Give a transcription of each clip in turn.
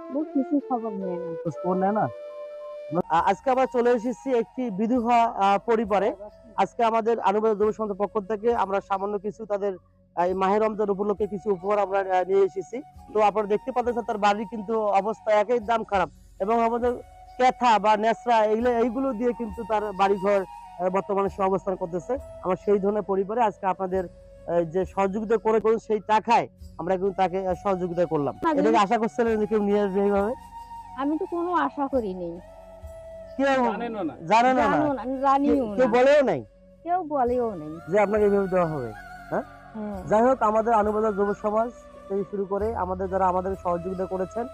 ও কিছু খবর নেয় না। খোঁজ খবর নেয় না? আজকে আমরা চলে এসেছি একটি বিধবা পরিবারে। আজকে আমাদের আনুবাদ যুব সমাজের পক্ষ থেকে আমরা সামান্য কিছু তাদের এই মাহে রমজান উপলক্ষে কিছু উপহার আমরা নিয়ে এসেছি। তো আপনারা দেখতে পাচ্ছেন তার বাড়ির কিন্তু অবস্থা একই দাম খারাপ এবং আমাদের ক্যাথা বা ন্যাসরা এইগুলো দিয়ে কিন্তু তার বাড়িঘর বর্তমানে সে অবস্থান করতেছে। আমরা সেই ধরনের পরিবারে আজকে আপনাদের যে সহযোগিতা করে সেই টাকায় আমরা কিন্তু তাকে সহযোগিতা করলাম। না এটা যদি কি আশা করছিলেন যে কেউ নিয়ে আসবে এইভাবে? আমি তো কোনো আশা করিনি। কেউ জানেনও না। জানেনও না। জানিও কেউ না। বলেও নাই কেউ বলেও নাই। যে আপনাকে এইভাবে দেওয়া হবে। হ্যাঁ? হ্যাঁ। যাই হোক আমাদের আনুবাদক যুব সমাজ থেকে শুরু করে আমাদের যারা আমাদের সহযোগিতা করেছেন,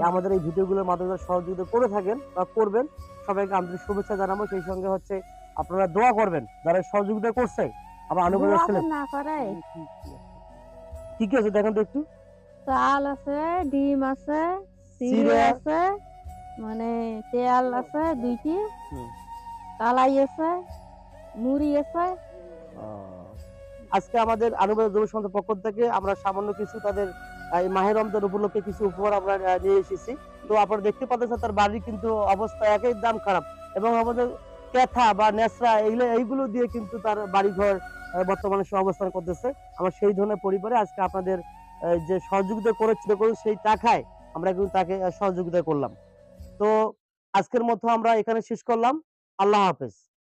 আমাদের এই ভিডিওগুলোর মাধ্যমে যারা সহযোগিতা করে থাকেন বা করবেন, সবাইকে আন্তরিক শুভেচ্ছা জানাবো। সেই সঙ্গে হচ্ছে আপনারা দোয়া করবেন যারা সহযোগিতা করছে। আমার আনুবাদক দোয়া তো ছিলেন। না করাই। কি কি আছে দেখেন তো একটু। চাল আছে, ডিম আছে, চিড়ে চিড়া আছে, মানে তেল আছে ২ টি, হুম। কালাই আছে, মুড়ি আছে। আজকে আমাদের আনুবাদ যুব সমাজের পক্ষ থেকে আমরা সামান্য কিছু তাদের এই মাহে রমজান উপলক্ষে কিছু উপহার আমরা নিয়ে এসেছি। তো আপনারা দেখতে পাচ্ছেন তার বাড়ির কিন্তু অবস্থা একই দাম খারাপ এবং আমাদের ক্যাথা বা ন্যাসরা এইগুলো দিয়ে কিন্তু তার বাড়িঘর বর্তমানে সে অবস্থান করতেছে। আমরা সেই ধরনের পরিবারে আজকে আপনাদের যে সহযোগিতা করেছিল সেই টাকায় আমরা কিন্তু তাকে সহযোগিতা করলাম। তো আজকের মতো আমরা এখানে শেষ করলাম। আল্লাহ হাফেজ।